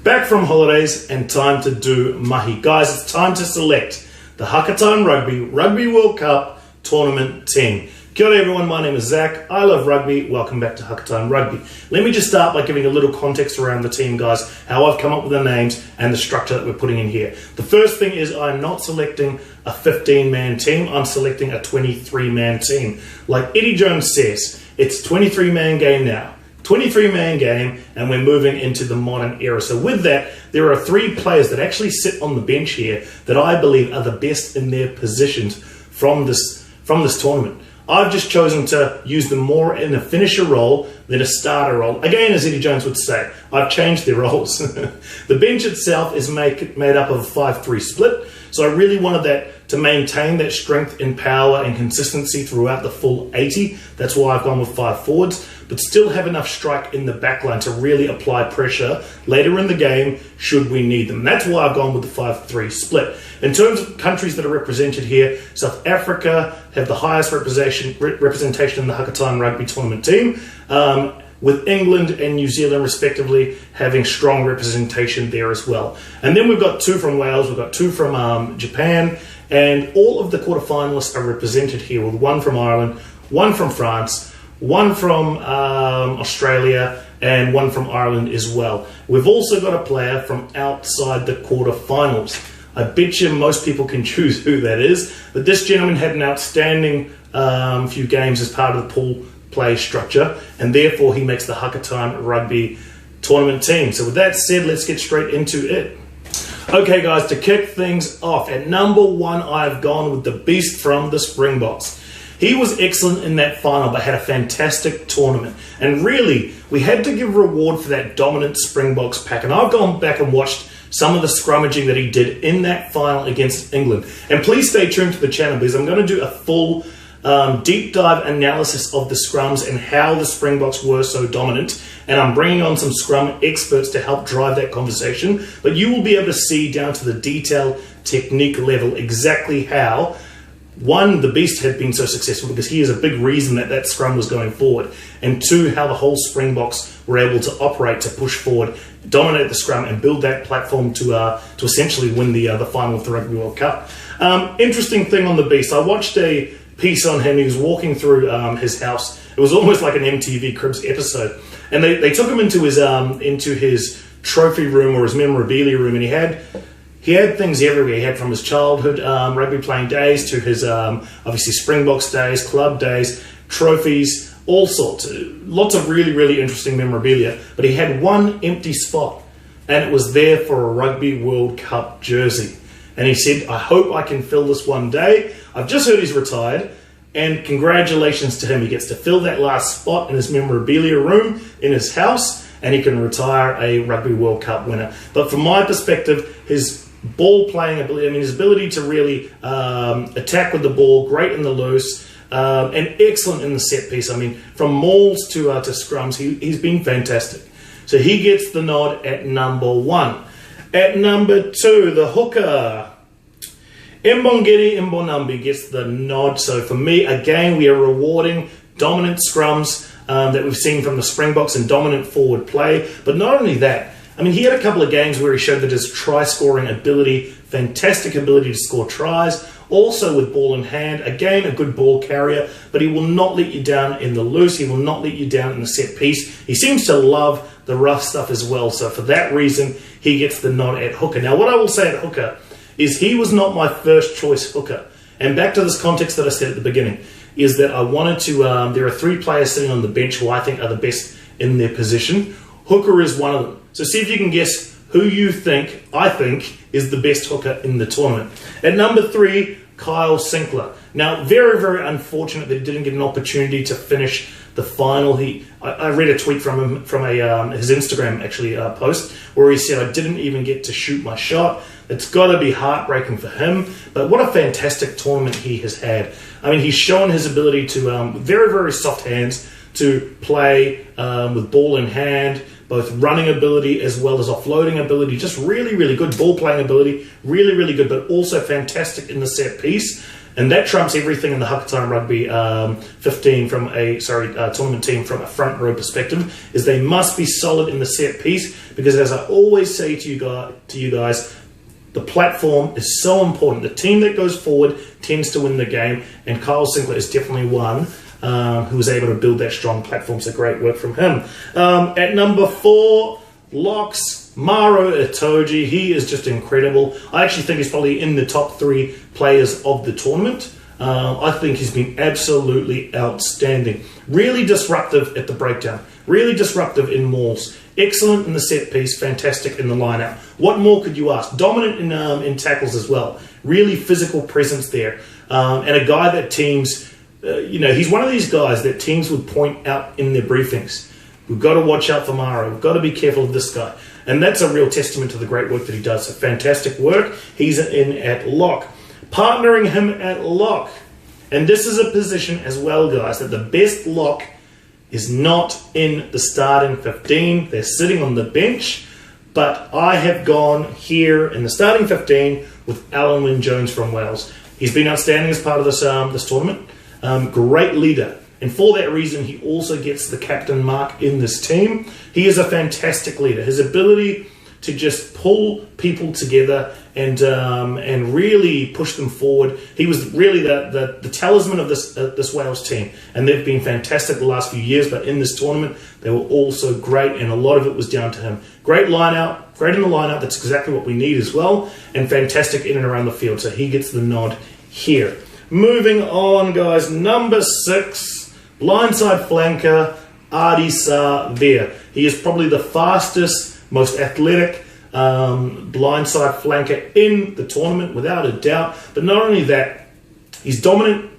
Back from holidays and time to do mahi. Guys, it's time to select the Hakatime Rugby World Cup tournament team. Kia ora everyone, my name is Zach. I love rugby. Welcome back to Hakatime Rugby. Let me just start by giving a little context around the team, guys, how I've come up with the names and the structure that we're putting in here. The first thing is I'm not selecting a 15-man team, I'm selecting a 23-man team. Like Eddie Jones says, it's 23-man game now. 23-man game, and we're moving into the modern era. So with that, there are 3 players that actually sit on the bench here that I believe are the best in their positions from this tournament. I've just chosen to use them more in a finisher role than a starter role. Again, as Eddie Jones would say, I've changed their roles. The bench itself is made up of a 5-3 split, so I really wanted that to maintain that strength and power and consistency throughout the full 80. That's why I've gone with 5 forwards, but still have enough strike in the backline to really apply pressure later in the game should we need them. That's why I've gone with the 5-3 split. In terms of countries that are represented here, South Africa have the highest representation in the Hakatime Rugby tournament team, with England and New Zealand respectively having strong representation there as well. And then we've got 2 from Wales, we've got 2 from Japan, and all of the quarterfinalists are represented here with 1 from Ireland, 1 from France, 1 from Australia, and 1 from Ireland as well. We've also got a player from outside the quarterfinals. I bet you most people can choose who that is, but this gentleman had an outstanding few games as part of the pool play structure, and therefore he makes the Hakatime Rugby tournament team. So with that said, let's get straight into it. Okay guys, to kick things off, at number 1 I've gone with the beast from the Springboks. He was excellent in that final, but had a fantastic tournament. And really, we had to give reward for that dominant Springboks pack. And I've gone back and watched some of the scrummaging that he did in that final against England. And please stay tuned to the channel because I'm going to do a full deep dive analysis of the scrums and how the Springboks were so dominant. And I'm bringing on some scrum experts to help drive that conversation. But you will be able to see down to the detail technique level exactly how, 1, the beast had been so successful because he is a big reason that scrum was going forward, and 2, how the whole Springboks were able to operate to push forward, dominate the scrum, and build that platform to essentially win the final of the Rugby World Cup. Interesting thing on the beast, I watched a piece on him. He was walking through his house. It was almost like an MTV Cribs episode, and they took him into his trophy room or his memorabilia room, and he had things everywhere. He had from his childhood rugby playing days to his obviously Springboks days, club days, trophies, all sorts. Lots of really, really interesting memorabilia. But he had one empty spot, and it was there for a Rugby World Cup jersey. And he said, I hope I can fill this one day. I've just heard he's retired, and congratulations to him. He gets to fill that last spot in his memorabilia room in his house, and he can retire a Rugby World Cup winner. But from my perspective, his ball playing ability, his ability to really attack with the ball, great in the loose, and excellent in the set piece. From mauls to scrums, he's been fantastic. So he gets the nod at number 1. At number 2, the hooker, Mbongeni Mbonambi gets the nod. So for me, again, we are rewarding dominant scrums that we've seen from the Springboks and dominant forward play. But not only that, he had a couple of games where he showed that his try-scoring ability, fantastic ability to score tries, also with ball in hand, again, a good ball carrier, but he will not let you down in the loose, he will not let you down in the set piece. He seems to love the rough stuff as well, so for that reason, he gets the nod at hooker. Now, what I will say at hooker is he was not my first choice hooker. And back to this context that I said at the beginning, is that I wanted to, there are 3 players sitting on the bench who I think are the best in their position. Hooker is one of them. So see if you can guess who I think is the best hooker in the tournament. At number 3, Kyle Sinckler. Now, very, very unfortunate that he didn't get an opportunity to finish the final. I read a tweet from him, from his Instagram actually post, where he said, I didn't even get to shoot my shot. It's got to be heartbreaking for him, but what a fantastic tournament he has had. He's shown his ability to, very, very soft hands, to play with ball in hand, both running ability as well as offloading ability. Just really, really good ball playing ability. Really, really good, but also fantastic in the set piece. And that trumps everything in the Hakatime Rugby 15 from tournament team from a front row perspective, is they must be solid in the set piece, because as I always say to you guys, the platform is so important. The team that goes forward tends to win the game, and Kyle Sinckler is definitely one who was able to build that strong platform. So great work from him. At number 4, locks, Maro Itoje. He is just incredible. I actually think he's probably in the top 3 players of the tournament. I think he's been absolutely outstanding. Really disruptive at the breakdown. Really disruptive in mauls. Excellent in the set piece. Fantastic in the line-out. What more could you ask? Dominant in tackles as well. Really physical presence there. And a guy that teams, he's one of these guys that teams would point out in their briefings. We've got to watch out for Maro. We've got to be careful of this guy. And that's a real testament to the great work that he does. So fantastic work. He's in at lock. Partnering him at lock. And this is a position as well, guys, that the best lock is not in the starting 15. They're sitting on the bench. But I have gone here in the starting 15 with Alun Jones from Wales. He's been outstanding as part of this tournament. Great leader. And for that reason, he also gets the captain mark in this team. He is a fantastic leader. His ability to just pull people together and really push them forward. He was really the talisman of this Wales team. And they've been fantastic the last few years, but in this tournament, they were also great, and a lot of it was down to him. Great line-out, great in the line-out. That's exactly what we need as well. And fantastic in and around the field. So he gets the nod here. Moving on, guys. Number 6, blindside flanker, Ardie Savea. He is probably the fastest, most athletic blindside flanker in the tournament, without a doubt. But not only that, he's dominant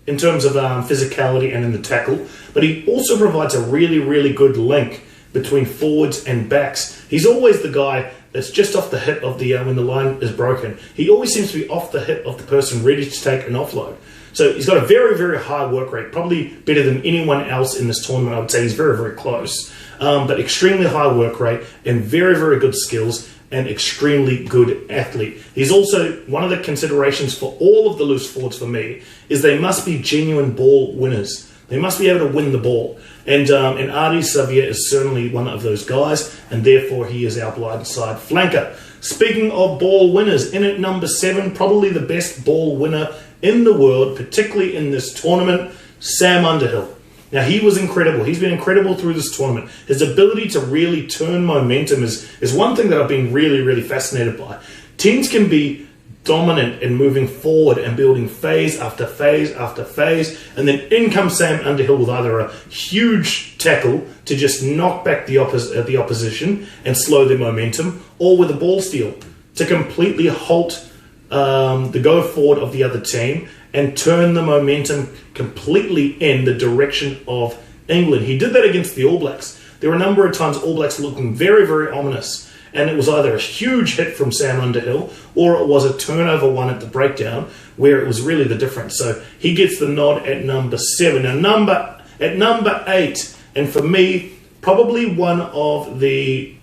in terms of physicality and in the tackle, but he also provides a really, really good link between forwards and backs. He's always the guy that's just off the hip of the when the line is broken. He always seems to be off the hip of the person ready to take an offload. So he's got a very, very high work rate, probably better than anyone else in this tournament. I would say he's very, very close. But extremely high work rate and very, very good skills and extremely good athlete. He's also, one of the considerations for all of the loose forwards for me is they must be genuine ball winners. They must be able to win the ball. And Ardie Savea is certainly one of those guys, and therefore he is our blindside flanker. Speaking of ball winners, in at number 7, probably the best ball winner in the world, particularly in this tournament, Sam Underhill. Now, he was incredible. He's been incredible through this tournament. His ability to really turn momentum is one thing that I've been really, really fascinated by. Teams can be dominant in moving forward and building phase after phase after phase, and then in comes Sam Underhill with either a huge tackle to just knock back the opposition and slow their momentum, or with a ball steal to completely halt the go forward of the other team and turn the momentum completely in the direction of England. He did that against the All Blacks. There were a number of times All Blacks looking very, very ominous, and it was either a huge hit from Sam Underhill or it was a turnover one at the breakdown where it was really the difference. So he gets the nod at number 7. Now, at number 8, and for me, probably one of the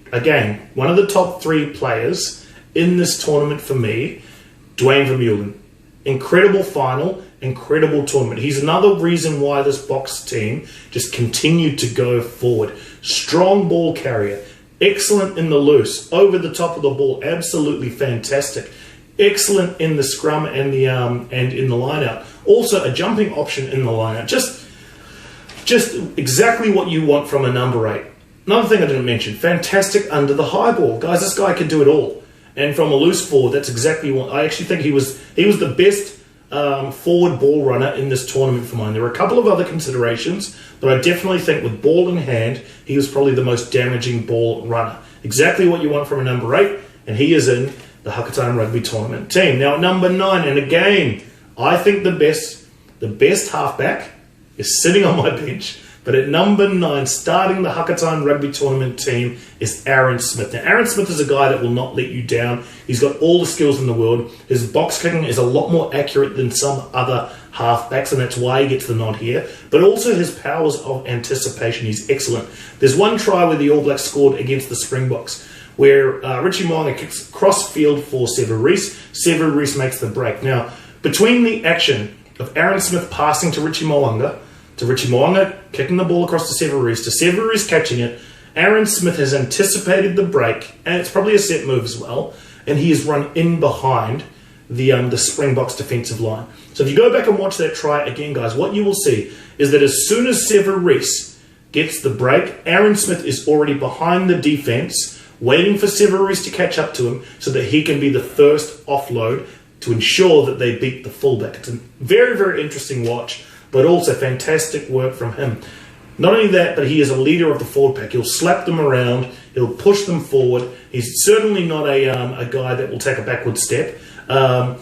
top 3 players in this tournament for me, Duane Vermeulen. Incredible final, incredible tournament. He's another reason why this Box team just continued to go forward. Strong ball carrier, excellent in the loose, over the top of the ball, absolutely fantastic. Excellent in the scrum and in the line-out. Also a jumping option in the line-out. Just exactly what you want from a number 8. Another thing I didn't mention, fantastic under the high ball. Guys, this guy can do it all. And from a loose forward, that's exactly what I actually think he was the best forward ball runner in this tournament for mine. There were a couple of other considerations, but I definitely think with ball in hand, he was probably the most damaging ball runner. Exactly what you want from a number 8, and he is in the Hakatime Rugby tournament team. Now at number 9, and again, I think the best halfback is sitting on my bench. But at number 9, starting the Hakatime Rugby tournament team is Aaron Smith. Now, Aaron Smith is a guy that will not let you down. He's got all the skills in the world. His box kicking is a lot more accurate than some other halfbacks, and that's why he gets the nod here. But also his powers of anticipation, he's excellent. There's one try where the All Blacks scored against the Springboks, where Richie Mo'unga kicks cross field for Sevu Reece. Sevu Reece makes the break. Now, between the action of Aaron Smith passing to Richie Mo'unga kicking the ball across to Sevu Reece catching it, Aaron Smith has anticipated the break, and it's probably a set move as well, and he has run in behind the Springboks defensive line. So if you go back and watch that try again, guys, what you will see is that as soon as Sevu Reece gets the break, Aaron Smith is already behind the defense, waiting for Sevu Reece to catch up to him so that he can be the first offload to ensure that they beat the fullback. It's a very, very interesting watch, but also fantastic work from him. Not only that, but he is a leader of the forward pack. He'll slap them around. He'll push them forward. He's certainly not a guy that will take a backward step.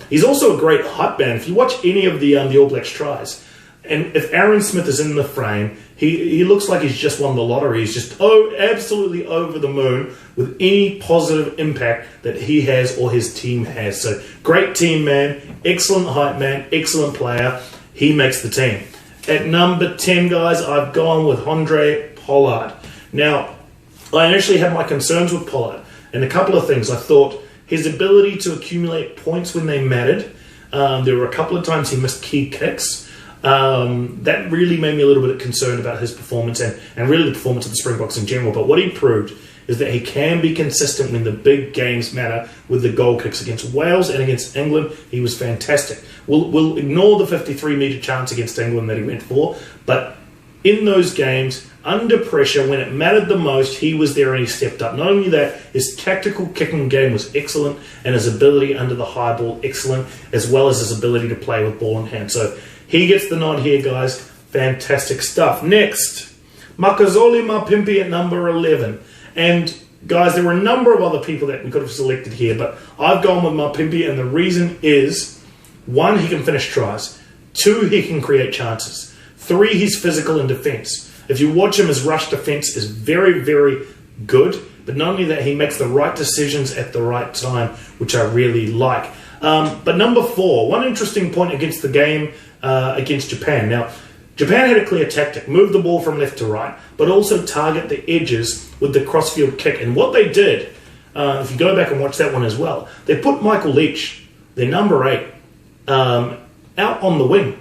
He's also a great hype man. If you watch any of the All Blacks tries, and if Aaron Smith is in the frame, he looks like he's just won the lottery. He's just absolutely over the moon with any positive impact that he has or his team has. So great team man, excellent hype man, excellent player. He makes the team. At number 10, guys, I've gone with Handré Pollard. Now, I initially had my concerns with Pollard, and a couple of things. I thought his ability to accumulate points when they mattered. There were a couple of times he missed key kicks. That really made me a little bit concerned about his performance and really the performance of the Springboks in general. But what he proved is that he can be consistent when the big games matter with the goal kicks against Wales and against England. He was fantastic. We'll ignore the 53-metre chance against England that he went for, but in those games, under pressure, when it mattered the most, he was there and he stepped up. Not only that, his tactical kicking game was excellent and his ability under the high ball excellent, as well as his ability to play with ball in hand. So he gets the nod here, guys. Fantastic stuff. Next, Makazole Mapimpi at number 11. And guys, there were a number of other people that we could have selected here, but I've gone with Mapimpi, and the reason is, 1, he can finish tries. 2, he can create chances. 3, he's physical in defence. If you watch him, his rush defence is very, very good, but not only that, he makes the right decisions at the right time, which I really like. But number 4, one interesting point against the game against Japan. Now, Japan had a clear tactic, move the ball from left to right, but also target the edges with the crossfield kick. And what they did, if you go back and watch that one as well, they put Michael Leach, their number 8, out on the wing.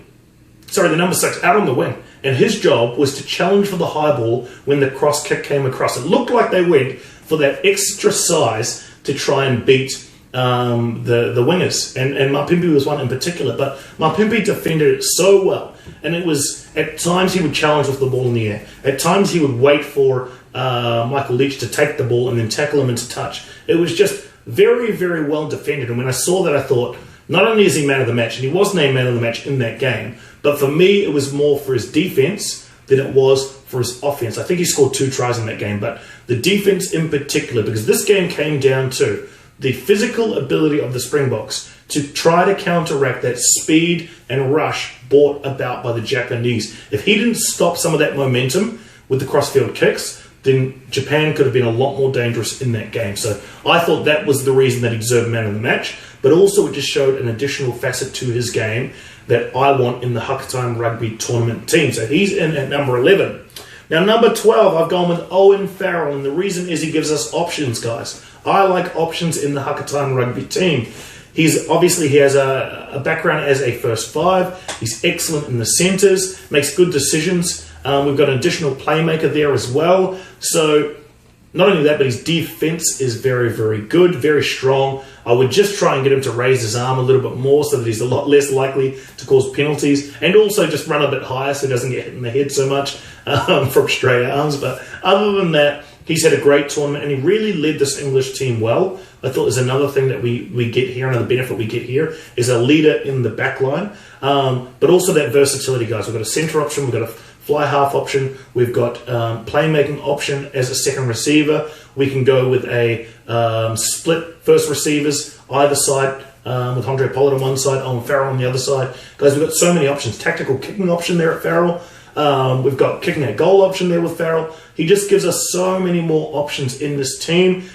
Sorry, the number 6, out on the wing. And his job was to challenge for the high ball when the cross kick came across. It looked like they went for that extra size to try and beat the wingers. And Mapimpi was one in particular. But Mapimpi defended it so well. And it was, at times he would challenge with the ball in the air. At times he would wait for Michael Leach to take the ball and then tackle him into touch. It was just very, very well defended. And when I saw that, I thought, not only is he man of the match, and he was named man of the match in that game, but for me, it was more for his defense than it was for his offense. I think he scored 2 tries in that game, but the defense in particular, because this game came down to the physical ability of the Springboks to try to counteract that speed and rush brought about by the Japanese. If he didn't stop some of that momentum with the crossfield kicks, then Japan could have been a lot more dangerous in that game. So I thought that was the reason that he deserved man of the match, but also it just showed an additional facet to his game that I want in the Hakatime Rugby tournament team. So he's in at number 11. Now, number 12, I've gone with Owen Farrell, and the reason is he gives us options, guys. I like options in the Hakatime Rugby team. He has a background as a first 5. He's excellent in the centres, makes good decisions. We've got an additional playmaker there as well. So not only that, but his defense is very, very good, very strong. I would just try and get him to raise his arm a little bit more so that he's a lot less likely to cause penalties, and also just run a bit higher so he doesn't get hit in the head so much from straight arms. But other than that, he's had a great tournament, and he really led this English team well. I thought there's another thing that we get here, another benefit we get here, is a leader in the backline, but also that versatility, guys. We've got a centre option, we've got a fly half option, we've got playmaking option as a second receiver. We can go with a split first receivers either side, with Handré Pollard on one side, Owen Farrell on the other side. Guys, we've got so many options. Tactical kicking option there at Farrell. We've got kicking a goal option there with Farrell. He just gives us so many more options in this team,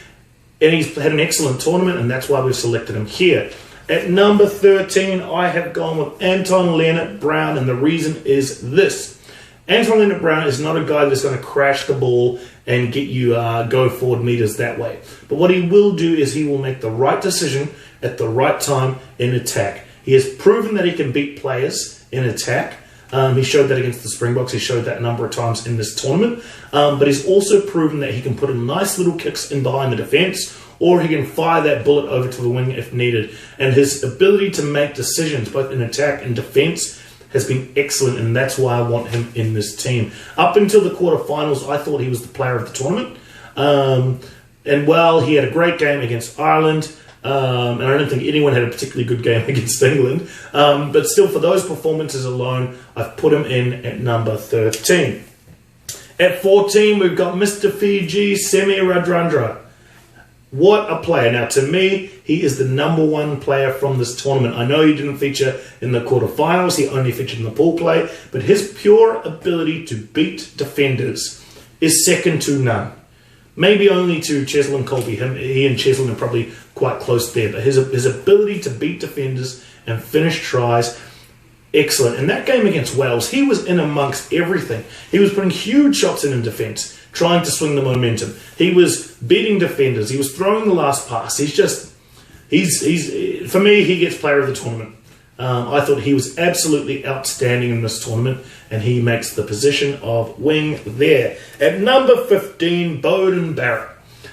and he's had an excellent tournament, and that's why we've selected him here. At number 13, I have gone with Anton Leonard-Brown, and the reason is this. Anton Leonard-Brown is not a guy that's going to crash the ball and get you go forward meters that way. But what he will do is he will make the right decision at the right time in attack. He has proven that he can beat players in attack. He showed that against the Springboks. He showed that a number of times in this tournament. But he's also proven that he can put in nice little kicks in behind the defence, or he can fire that bullet over to the wing if needed. And his ability to make decisions, both in attack and defence, has been excellent, and that's why I want him in this team. Up until the quarterfinals, I thought he was the player of the tournament. And while he had a great game against Ireland, and I don't think anyone had a particularly good game against England, but still, for those performances alone, I've put him in at number 13. At 14, we've got Mr. Fiji, Semi Radradra. What a player. Now, to me, he is the number one player from this tournament. I know he didn't feature in the quarterfinals. He only featured in the pool play. But his pure ability to beat defenders is second to none. Maybe only to Cheslin Colby. He and Cheslin are probably quite close there. But his ability to beat defenders and finish tries, excellent. In that game against Wales, he was in amongst everything. He was putting huge shots in defence, trying to swing the momentum. He was beating defenders. He was throwing the last pass. He's for me, he gets player of the tournament. I thought he was absolutely outstanding in this tournament, and he makes the position of wing there. At number 15, Beauden Barrett.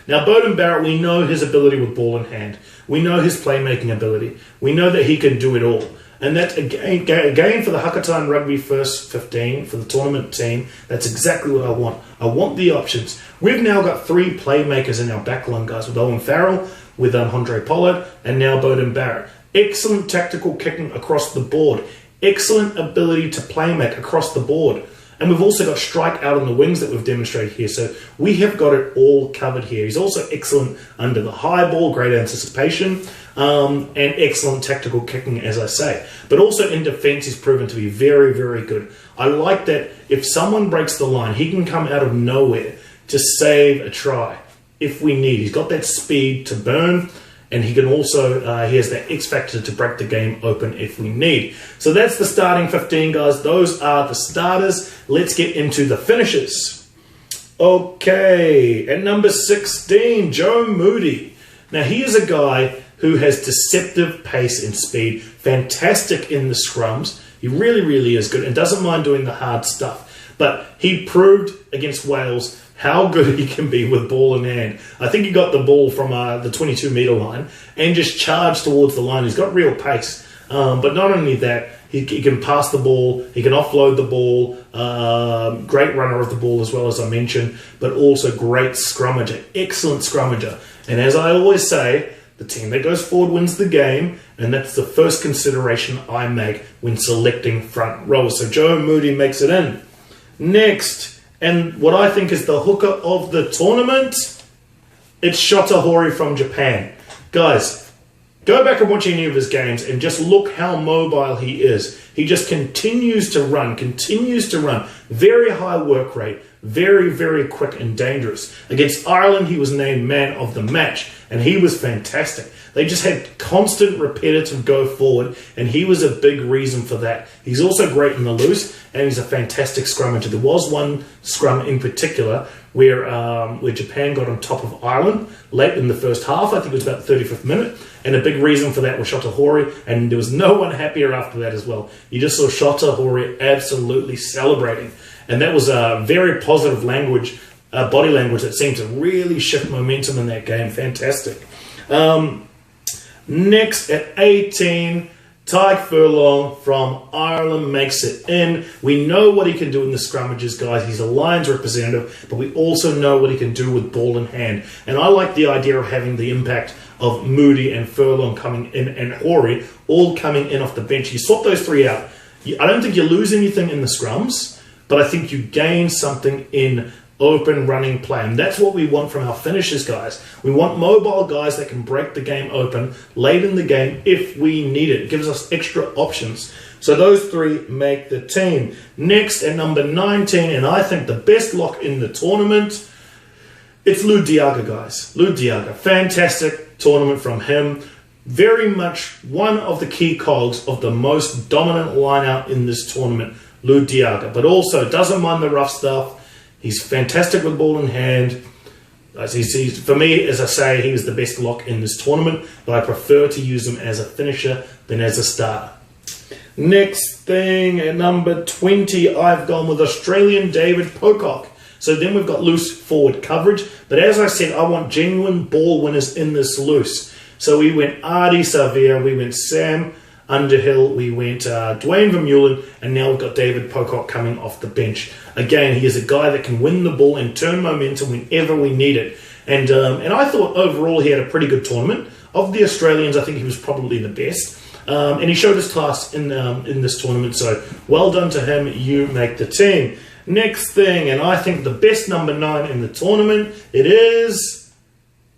Now, Beauden Barrett, we know his ability with ball in hand. We know his playmaking ability. We know that he can do it all. And that's, again, for the Hakatime Rugby first 15, for the tournament team, that's exactly what I want. I want the options. We've now got 3 playmakers in our backline, guys, with Owen Farrell, with Andre Pollard, and now Beauden Barrett. Excellent tactical kicking across the board. Excellent ability to playmake across the board. And we've also got strike out on the wings that we've demonstrated here. So we have got it all covered here. He's also excellent under the high ball, great anticipation, and excellent tactical kicking, as I say. But also in defence, he's proven to be very, very good. I like that if someone breaks the line, he can come out of nowhere to save a try if we need. He's got that speed to burn, and he can also, he has that X factor to break the game open if we need. So that's the starting 15, guys. Those are the starters. Let's get into the finishers. Okay, at number 16, Joe Moody. Now, he is a guy who has deceptive pace and speed, fantastic in the scrums. He really, really is good and doesn't mind doing the hard stuff. But he proved against Wales how good he can be with ball in hand. I think he got the ball from the 22-metre line and just charged towards the line. He's got real pace. But not only that, he can pass the ball, he can offload the ball, great runner of the ball as well, as I mentioned, but also great scrummager, excellent scrummager. And as I always say, the team that goes forward wins the game, and that's the first consideration I make when selecting front rowers. So Joe Moody makes it in. Next, and what I think is the hooker of the tournament, it's Shota Hori from Japan. Guys, go back and watch any of his games and just look how mobile he is. He just continues to run. Very high work rate, very, very quick and dangerous. Against Ireland, he was named man of the match, and he was fantastic. They just had constant, repetitive go forward, and he was a big reason for that. He's also great in the loose, and he's a fantastic scrummager. There was one scrum in particular where Japan got on top of Ireland late in the first half. I think it was about the 35th minute, and a big reason for that was Shota Hori, and there was no one happier after that as well. You just saw Shota Hori absolutely celebrating, and that was a very positive language, body language that seemed to really shift momentum in that game. Fantastic. Next, at 18, Tyke Furlong from Ireland makes it in. We know what he can do in the scrummages, guys. He's a Lions representative, but we also know what he can do with ball in hand. And I like the idea of having the impact of Moody and Furlong coming in and Hori all coming in off the bench. You swap those three out. I don't think you lose anything in the scrums, but I think you gain something in open running play, and that's what we want from our finishers, guys. We want mobile guys that can break the game open late in the game if we need it. It gives us extra options. So those three make the team. Next, at number 19, and I think the best lock in the tournament, it's Lou Diaga, guys. Lou Diaga, fantastic tournament from him. very much one of the key cogs of the most dominant line-out in this tournament, Lou Diaga, but also doesn't mind the rough stuff. He's fantastic with ball in hand. For me, as I say, he was the best lock in this tournament, but I prefer to use him as a finisher than as a starter. Next thing, at number 20, I've gone with Australian David Pocock. So then we've got loose forward coverage, but as I said, I want genuine ball winners in this loose. So we went Ardie, Savea, we went Sam Underhill, we went Dwayne Vermeulen, and now we've got David Pocock coming off the bench. Again, he is a guy that can win the ball and turn momentum whenever we need it. And I thought overall he had a pretty good tournament. Of the Australians, I think he was probably the best. And he showed his class in this tournament, so well done to him. You make the team. Next thing, and I think the best number 9 in the tournament, it is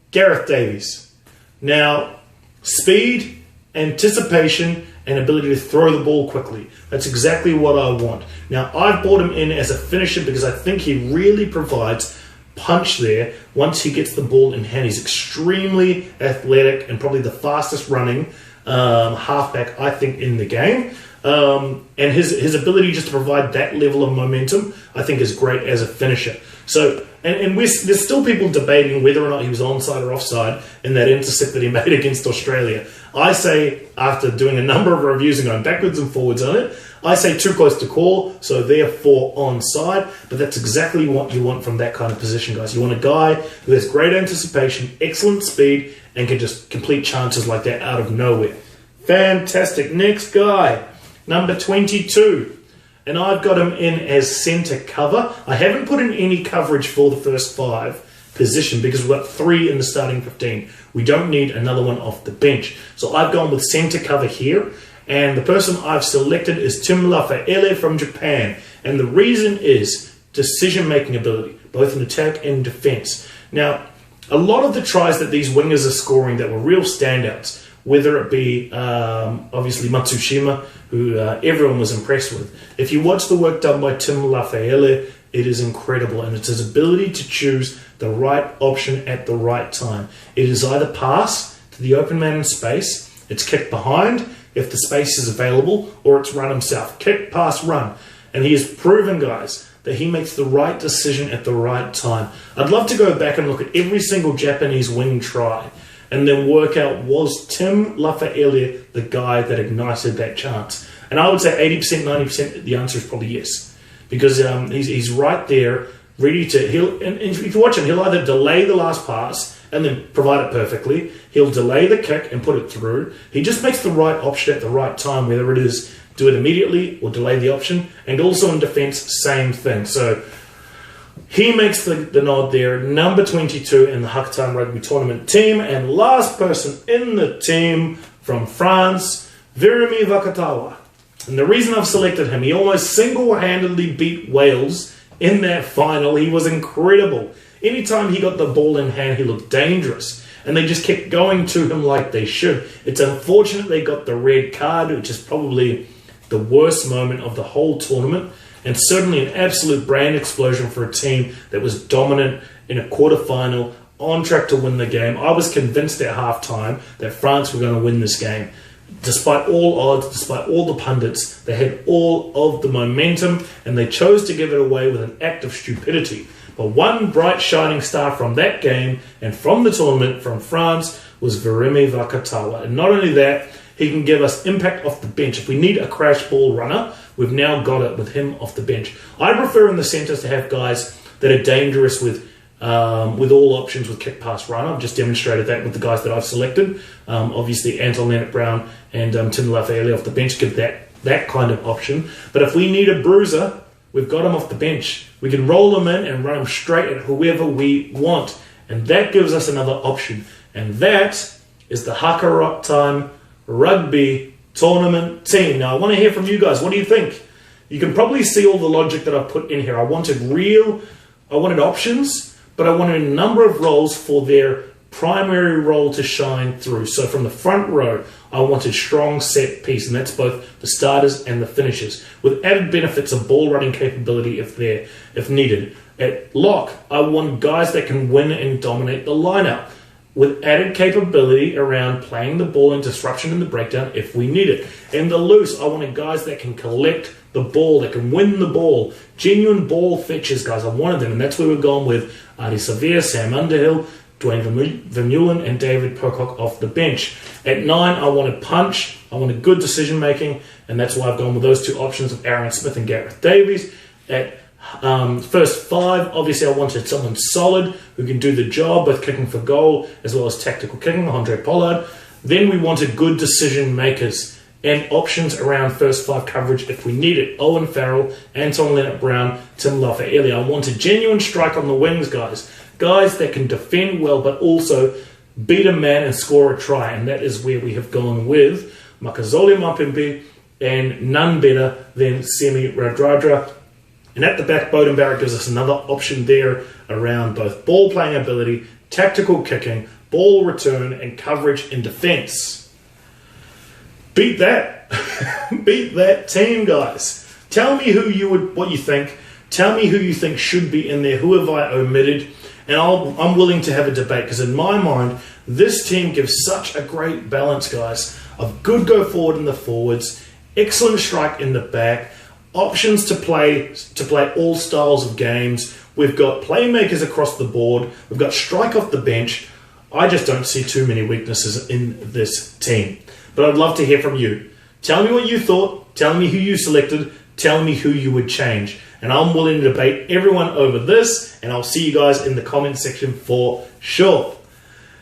Gareth Davies. Now, speed, anticipation, and ability to throw the ball quickly. That's exactly what I want. Now, I've brought him in as a finisher because I think he really provides punch there once he gets the ball in hand. He's extremely athletic and probably the fastest running halfback, I think, in the game. And his ability just to provide that level of momentum, I think, is great as a finisher. So, and there's still people debating whether or not he was onside or offside in that intercept that he made against Australia. I say, after doing a number of reviews and going backwards and forwards on it, I say too close to call, so therefore onside. But that's exactly what you want from that kind of position, guys. You want a guy who has great anticipation, excellent speed, and can just complete chances like that out of nowhere. Fantastic. Next guy, number 22. And I've got him in as centre cover. I haven't put in any coverage for the first 5 position because we've got 3 in the starting 15. We don't need another one off the bench. So I've gone with centre cover here. And the person I've selected is Tim Lafaele from Japan. And the reason is decision-making ability, both in attack and defence. Now, a lot of the tries that these wingers are scoring that were real standouts, whether it be obviously Matsushima, who everyone was impressed with. If you watch the work done by Tim Lafaele, it is incredible, and it's his ability to choose the right option at the right time. It is either pass to the open man in space, it's kick behind if the space is available, or it's run himself. Kick, pass, run. And he has proven, guys, that he makes the right decision at the right time. I'd love to go back and look at every single Japanese wing try and then work out, was Tim Lafaele the guy that ignited that chance? And I would say 80%, 90%, the answer is probably yes. Because he's right there, ready to... And if you watch him, he'll either delay the last pass and then provide it perfectly. He'll delay the kick and put it through. He just makes the right option at the right time, whether it is do it immediately or delay the option. And also in defence, same thing. So he makes the nod there. Number 22 in the Hakatime Rugby tournament team. And last person in the team from France, Virimi Vakatawa. And the reason I've selected him, he almost single-handedly beat Wales in that final. He was incredible. Anytime he got the ball in hand, he looked dangerous. And they just kept going to him like they should. It's unfortunate they got the red card, which is probably the worst moment of the whole tournament. And certainly an absolute brand explosion for a team that was dominant in a quarterfinal, on track to win the game. I was convinced at halftime that France were going to win this game. Despite all odds, despite all the pundits, they had all of the momentum and they chose to give it away with an act of stupidity. But one bright shining star from that game and from the tournament from France was Virimi Vakatawa. And not only that, he can give us impact off the bench. If we need a crash ball runner, we've now got it with him off the bench. I prefer in the centres to have guys that are dangerous with all options with kick, pass, run. I've just demonstrated that with the guys that I've selected. Obviously, Anton Leonard-Brown and Tim Lafaele off the bench give that kind of option. But if we need a bruiser, we've got him off the bench. We can roll him in and run him straight at whoever we want. And that gives us another option. And that is the Hakatime Rugby tournament team. Now, I want to hear from you guys. What do you think? You can probably see all the logic that I've put in here. I wanted options, but I wanted a number of roles for their primary role to shine through. So from the front row, I wanted strong set piece, and that's both the starters and the finishers, with added benefits of ball running capability if needed. At lock, I want guys that can win and dominate the lineup. with added capability around playing the ball and disruption in the breakdown if we need it. In the loose, I wanted guys that can collect the ball, that can win the ball. Genuine ball fetchers, guys. I wanted them, and that's where we're going with Ardie Savea, Sam Underhill, Dwayne Vermeulen, and David Pocock off the bench. At 9, I wanted punch. I wanted good decision making, and that's why I've gone with those two options of Aaron Smith and Gareth Davies. At first 5, obviously I wanted someone solid who can do the job, both kicking for goal as well as tactical kicking, Andre Pollard. Then we wanted good decision makers and options around first 5 coverage if we need it. Owen Farrell, Anton Leonard-Brown, Tim Lafayette. I wanted genuine strike on the wings, guys. Guys that can defend well but also beat a man and score a try, and that is where we have gone with Makazole Mapimpi and none better than Semi Radradra. And at the back, Bodenbarrett gives us another option there around both ball playing ability, tactical kicking, ball return, and coverage in defence. Beat that. Beat that team, guys. Tell me what you think. Tell me who you think should be in there. Who have I omitted? And I'm willing to have a debate, because in my mind, this team gives such a great balance, guys, of good go forward in the forwards, excellent strike in the back, options to play all styles of games. We've got playmakers across the board. We've got strike off the bench. I just don't see too many weaknesses in this team. But I'd love to hear from you. Tell me what you thought. Tell me who you selected. Tell me who you would change. And I'm willing to debate everyone over this. And I'll see you guys in the comment section for sure.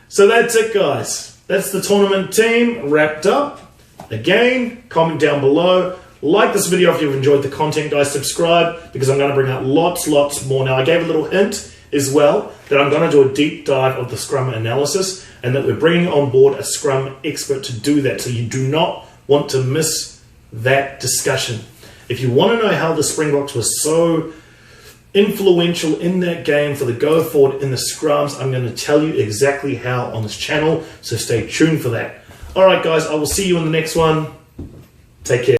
So that's it, guys. That's the tournament team wrapped up. Again, comment down below. Like this video if you've enjoyed the content, guys. Subscribe, because I'm going to bring out lots more. Now, I gave a little hint as well that I'm going to do a deep dive of the scrum analysis, and that we're bringing on board a scrum expert to do that. So you do not want to miss that discussion. If you want to know how the Springboks was so influential in that game for the go forward in the scrums, I'm going to tell you exactly how on this channel. So stay tuned for that. All right, guys, I will see you in the next one. Take care.